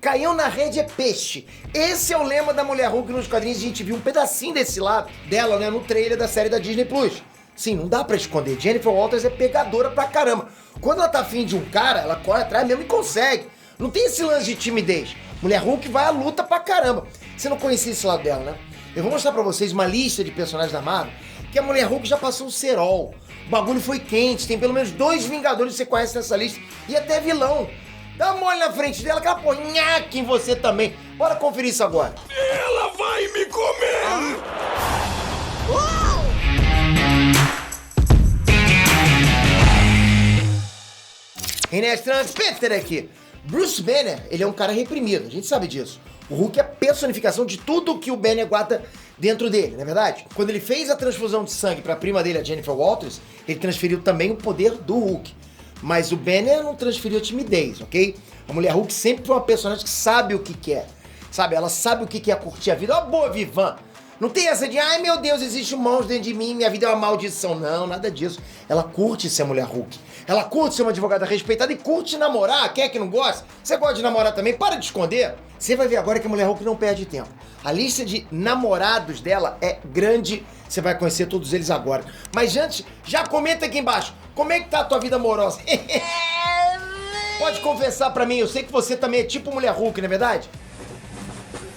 caiu na rede é peixe. Esse é o lema da Mulher Hulk nos quadrinhos. A gente viu um pedacinho desse lado dela, né, no trailer da série da Disney Plus. Sim, não dá pra esconder. Jennifer Walters é pegadora pra caramba. Quando ela tá afim de um cara, ela corre atrás mesmo e consegue. Não tem esse lance de timidez. Mulher Hulk vai à luta pra caramba. Você não conhecia esse lado dela, né? Eu vou mostrar pra vocês uma lista de personagens da Marvel que a Mulher Hulk já passou o cerol. O bagulho foi quente, tem pelo menos 2 Vingadores que você conhece nessa lista e até vilão. Dá uma olhada na frente dela, aquela pornhaca em você também. Bora conferir isso agora. Ela vai me comer! Inês Peter aqui. Bruce Banner, ele é um cara reprimido, a gente sabe disso. O Hulk é a personificação de tudo que o Banner guarda dentro dele, não é verdade? Quando ele fez a transfusão de sangue pra prima dele, a Jennifer Walters, ele transferiu também o poder do Hulk. Mas o Banner não transferiu a timidez, ok? A Mulher Hulk sempre foi uma personagem que sabe o que quer. Sabe, ela sabe o que é curtir a vida. Ó, boa, Vivan! Não tem essa de, ai meu Deus, existe um monstro dentro de mim, minha vida é uma maldição. Não, nada disso. Ela curte ser Mulher Hulk. Ela curte ser uma advogada respeitada e curte namorar. Quer que não gosta? Você gosta de namorar também? Para de esconder. Você vai ver agora que a Mulher Hulk não perde tempo. A lista de namorados dela é grande. Você vai conhecer todos eles agora. Mas antes, já comenta aqui embaixo. Como é que tá a tua vida amorosa? Pode confessar pra mim, eu sei que você também é tipo Mulher Hulk, não é verdade?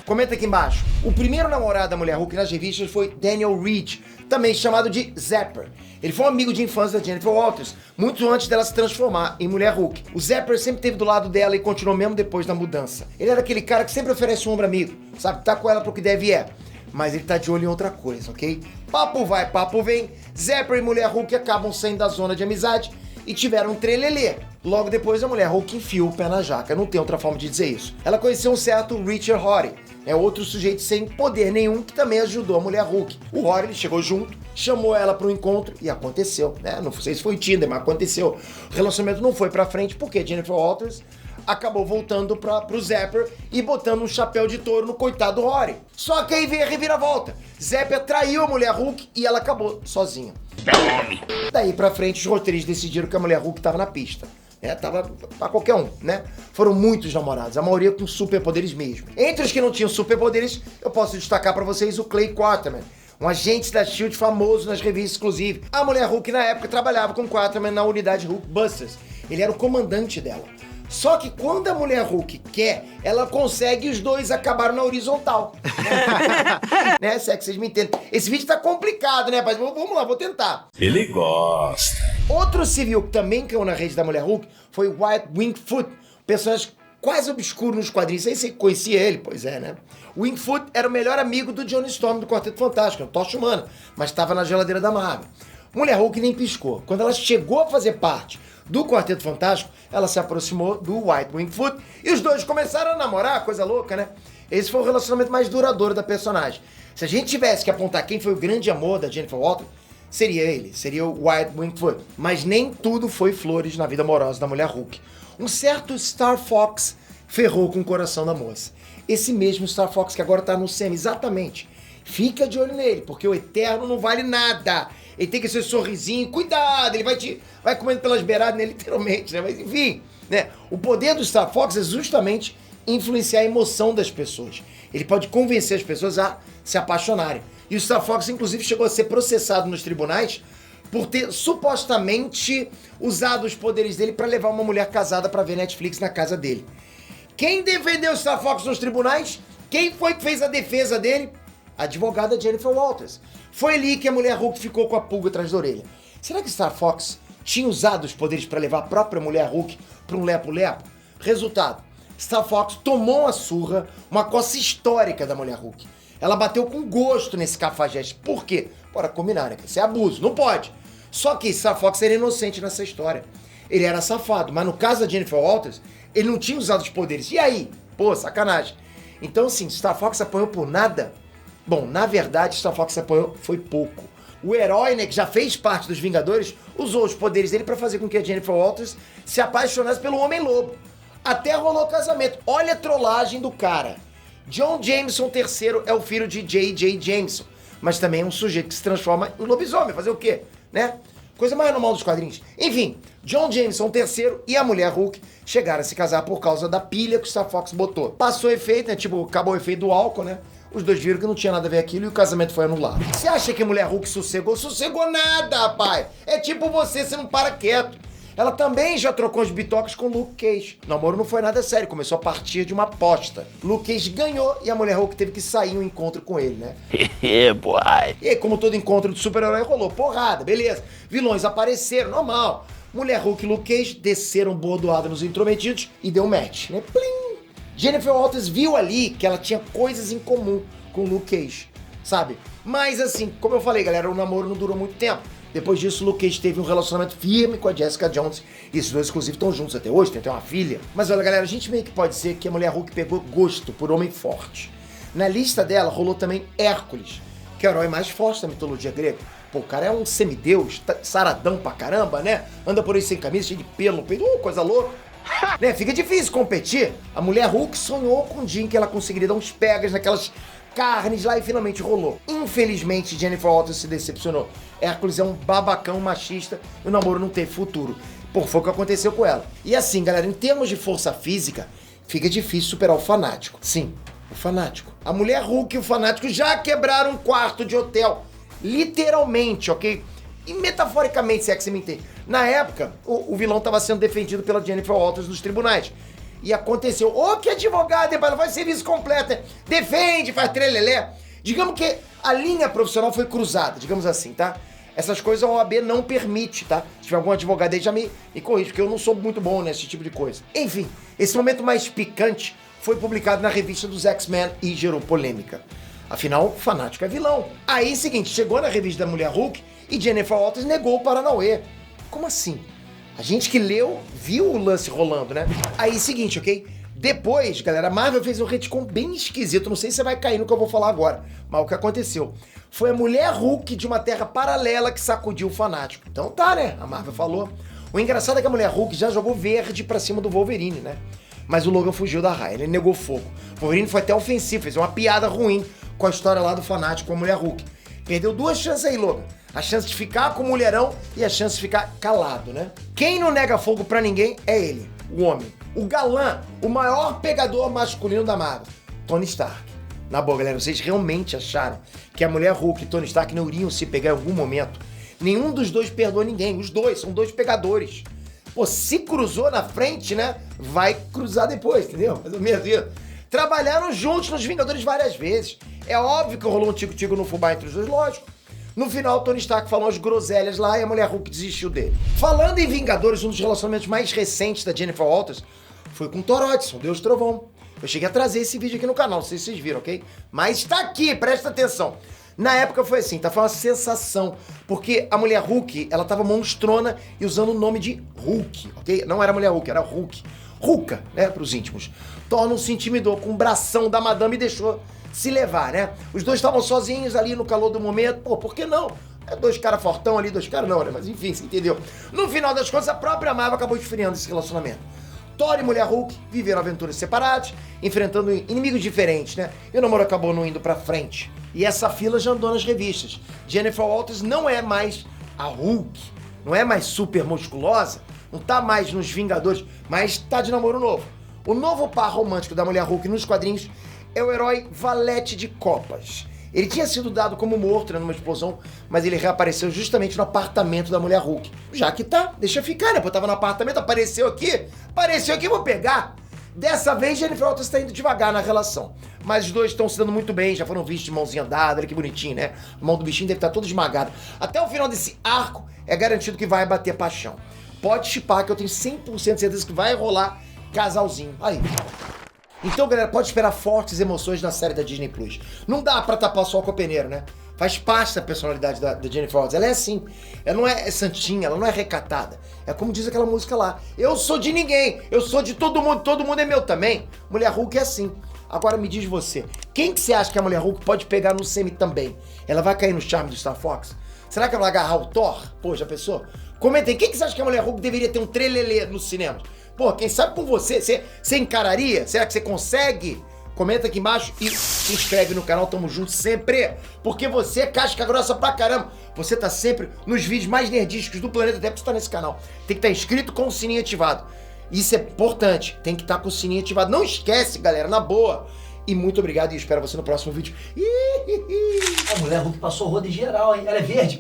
Comenta aqui embaixo. O primeiro namorado da Mulher Hulk nas revistas foi Daniel Reed, também chamado de Zapper. Ele foi um amigo de infância da Jennifer Walters, muito antes dela se transformar em Mulher Hulk. O Zapper sempre esteve do lado dela e continuou mesmo depois da mudança. Ele era aquele cara que sempre oferece um ombro amigo, sabe? Tá com ela pro que deve e é. Mas ele tá de olho em outra coisa, ok? Papo vai, papo vem. Zapper e Mulher Hulk acabam saindo da zona de amizade e tiveram um trelelê. Logo depois a Mulher Hulk enfia o pé na jaca, não tem outra forma de dizer isso. Ela conheceu um certo Richard Horry, outro sujeito sem poder nenhum que também ajudou a Mulher Hulk. O Horry, ele chegou junto, chamou ela para um encontro e aconteceu, né? Não sei se foi Tinder, mas aconteceu. O relacionamento não foi pra frente porque Jennifer Walters acabou voltando pro Zapper e botando um chapéu de touro no coitado Horry. Só que aí veio a reviravolta. Zapper traiu a Mulher Hulk e ela acabou sozinha. Daí pra frente, os roteiristas decidiram que a Mulher Hulk tava na pista. Tava pra qualquer um, né? Foram muitos namorados, a maioria com superpoderes mesmo. Entre os que não tinham superpoderes, eu posso destacar pra vocês o Clay Quarterman, um agente da S.H.I.E.L.D. famoso nas revistas exclusivas. A Mulher Hulk, na época, trabalhava com Quarterman na unidade Hulkbusters. Ele era o comandante dela. Só que quando a Mulher Hulk quer, ela consegue e os dois acabaram na horizontal. Né? Se é que vocês me entendem. Esse vídeo tá complicado, né, rapaz? Vamos lá, vou tentar. Ele gosta. Outro civil que também caiu na rede da Mulher Hulk foi o White Wingfoot, personagem quase obscuro nos quadrinhos. Sei se você conhecia ele, pois é, né? O Wingfoot era o melhor amigo do Johnny Storm do Quarteto Fantástico, o Tocha Humana, mas estava na geladeira da Marvel. Mulher Hulk nem piscou. Quando ela chegou a fazer parte do Quarteto Fantástico, ela se aproximou do White Wingfoot e os dois começaram a namorar, coisa louca, né? Esse foi o relacionamento mais duradouro da personagem. Se a gente tivesse que apontar quem foi o grande amor da Jennifer Walters, seria ele, seria o White Wingfoot. Mas nem tudo foi flores na vida amorosa da Mulher Hulk. Um certo Star Fox ferrou com o coração da moça. Esse mesmo Star Fox que agora tá no SEMI, exatamente. Fica de olho nele, porque o Eterno não vale nada. Ele tem que ser sorrisinho, cuidado, ele vai comendo pelas beiradas, né, literalmente, né? Mas enfim, né? O poder do Star Fox é justamente influenciar a emoção das pessoas. Ele pode convencer as pessoas a se apaixonarem. E o Star Fox, inclusive, chegou a ser processado nos tribunais por ter supostamente usado os poderes dele para levar uma mulher casada para ver Netflix na casa dele. Quem defendeu o Star Fox nos tribunais? Quem foi que fez a defesa dele? A advogada Jennifer Walters. Foi ali que a Mulher Hulk ficou com a pulga atrás da orelha. Será que Star Fox tinha usado os poderes para levar a própria Mulher Hulk para um lepo-lepo? Resultado, Star Fox tomou uma surra, uma coça histórica da Mulher Hulk. Ela bateu com gosto nesse cafajeste. Por quê? Bora combinar, né? Isso é abuso, não pode. Só que Star Fox era inocente nessa história. Ele era safado, mas no caso da Jennifer Walters, ele não tinha usado os poderes. E aí? Pô, sacanagem. Então, assim, Star Fox apanhou por nada? Bom, na verdade, Star Fox apanhou foi pouco. O herói, né, que já fez parte dos Vingadores, usou os poderes dele pra fazer com que a Jennifer Walters se apaixonasse pelo Homem-Lobo. Até rolou casamento. Olha a trollagem do cara. John Jameson III é o filho de J.J. Jameson, mas também é um sujeito que se transforma em lobisomem. Fazer o quê, né? Coisa mais normal dos quadrinhos. Enfim, John Jameson III e a mulher Hulk chegaram a se casar por causa da pilha que o Star Fox botou. Passou o efeito, né? Tipo, acabou o efeito do álcool, né? Os dois viram que não tinha nada a ver aquilo e o casamento foi anulado. Você acha que a mulher Hulk sossegou? Sossegou nada, rapaz! É tipo você não para quieto. Ela também já trocou os bitocos com Luke Cage. O namoro não foi nada sério, começou a partir de uma aposta. Luke Cage ganhou e a mulher Hulk teve que sair um encontro com ele, né? boy. E aí, como todo encontro de super-herói, rolou porrada, beleza. Vilões apareceram, normal. Mulher Hulk e Luke Cage desceram bordoada nos intrometidos e deu match, né? Plim! Jennifer Walters viu ali que ela tinha coisas em comum com Luke Cage, sabe? Mas assim, como eu falei, galera, o namoro não durou muito tempo. Depois disso, Luke Cage teve um relacionamento firme com a Jessica Jones. E esses dois, inclusive, estão juntos até hoje, tem até uma filha. Mas olha, galera, a gente meio que pode dizer que a mulher Hulk pegou gosto por homem forte. Na lista dela rolou também Hércules, que é o herói mais forte da mitologia grega. Pô, o cara é um semideus, saradão pra caramba, né? Anda por aí sem camisa, cheio de pelo no peito, coisa louca. Né? Fica difícil competir. A mulher Hulk sonhou com um dia em que ela conseguiria dar uns pegas naquelas carnes lá e finalmente rolou. Infelizmente, Jennifer Walters se decepcionou. Hércules é um babacão machista e o namoro não teve futuro. Pô, foi o que aconteceu com ela. E assim, galera, em termos de força física, fica difícil superar o Fanático. Sim, o Fanático. A mulher Hulk e o Fanático já quebraram um quarto de hotel. Literalmente, ok? E metaforicamente, se é que você me entende. Na época, o vilão estava sendo defendido pela Jennifer Walters nos tribunais. E aconteceu, que advogado, ela faz serviço completo, né? Defende, faz trelelé. Digamos que a linha profissional foi cruzada, digamos assim, tá? Essas coisas a OAB não permite, tá? Se tiver algum advogado aí, já me corrige, porque eu não sou muito bom nesse tipo de coisa. Enfim, esse momento mais picante foi publicado na revista dos X-Men e gerou polêmica. Afinal, o Fanático é vilão. Aí, seguinte, chegou na revista da mulher Hulk e Jennifer Walters negou o Paranauê. Como assim? A gente que leu, viu o lance rolando, né? Aí, seguinte, ok? Depois, galera, a Marvel fez um retcon bem esquisito, não sei se você vai cair no que eu vou falar agora, mas o que aconteceu? Foi a mulher Hulk de uma terra paralela que sacudiu o Fanático. Então tá, né? A Marvel falou. O engraçado é que a mulher Hulk já jogou verde pra cima do Wolverine, né? Mas o Logan fugiu da raia, ele negou fogo. O Wolverine foi até ofensivo, fez uma piada ruim com a história lá do Fanático com a mulher Hulk. Perdeu duas chances aí, Logan. A chance de ficar com o mulherão e a chance de ficar calado, né? Quem não nega fogo pra ninguém é ele, o homem. O galã, o maior pegador masculino da Marvel, Tony Stark. Na boa, galera, vocês realmente acharam que a mulher Hulk e Tony Stark não iriam se pegar em algum momento? Nenhum dos dois perdoa ninguém, os dois são dois pegadores. Pô, se cruzou na frente, né? Vai cruzar depois, entendeu? Mais ou menos isso. Trabalharam juntos nos Vingadores várias vezes. É óbvio que rolou um tico-tico no fubá entre os dois, lógico. No final, Tony Stark falou umas groselhas lá e a mulher Hulk desistiu dele. Falando em Vingadores, um dos relacionamentos mais recentes da Jennifer Walters foi com Thor Odinson, Deus Trovão. Eu cheguei a trazer esse vídeo aqui no canal, não sei se vocês viram, ok? Mas tá aqui, presta atenção. Na época foi assim, tá? Foi uma sensação, porque a mulher Hulk, ela tava monstrona e usando o nome de Hulk, ok? Não era mulher Hulk, era Hulk. Hulka, né, pros íntimos. Thor não se intimidou com o bração da madame e deixou se levar, né? Os dois estavam sozinhos ali no calor do momento, pô, por que não? É dois caras fortão ali, dois caras não, né? Mas enfim, você entendeu? No final das contas, a própria Marvel acabou esfriando esse relacionamento. Thor e mulher Hulk viveram aventuras separadas, enfrentando inimigos diferentes, né? E o namoro acabou não indo pra frente. E essa fila já andou nas revistas. Jennifer Walters não é mais a Hulk, não é mais super musculosa, não tá mais nos Vingadores, mas tá de namoro novo. O novo par romântico da mulher Hulk nos quadrinhos é o herói Valete de Copas. Ele tinha sido dado como morto, né, numa explosão, mas ele reapareceu justamente no apartamento da mulher Hulk. Já que tá, deixa ficar, né? Pô, tava no apartamento, apareceu aqui, vou pegar. Dessa vez, Jennifer Walters está indo devagar na relação. Mas os dois estão se dando muito bem, já foram vistos de mãozinha dada, olha que bonitinho, né? A mão do bichinho deve estar toda esmagada. Até o final desse arco, é garantido que vai bater paixão. Pode chipar que eu tenho 100% de certeza que vai rolar casalzinho. Aí. Então, galera, pode esperar fortes emoções na série da Disney Plus. Não dá pra tapar só com o peneiro, né? Faz parte da personalidade da Jennifer Walters. Ela é assim. Ela não é santinha, ela não é recatada. É como diz aquela música lá. Eu sou de ninguém, eu sou de todo mundo é meu também. Mulher Hulk é assim. Agora me diz você, quem que você acha que a mulher Hulk pode pegar no semi também? Ela vai cair no charme do Star Fox? Será que ela vai agarrar o Thor? Pô, já pensou? Comentem, quem que você acha que a mulher Hulk deveria ter um trelelê no cinema? Pô, quem sabe com você, você encararia? Será que você consegue comenta aqui embaixo e se inscreve no canal, tamo junto sempre. Porque você é casca grossa pra caramba. Você tá sempre nos vídeos mais nerdísticos do planeta, até porque você tá nesse canal. Tem que estar inscrito com o sininho ativado. Isso é importante, tem que estar com o sininho ativado. Não esquece, galera, na boa. E muito obrigado e espero você no próximo vídeo. A mulher Hulk passou roda em geral, hein? Ela é verde.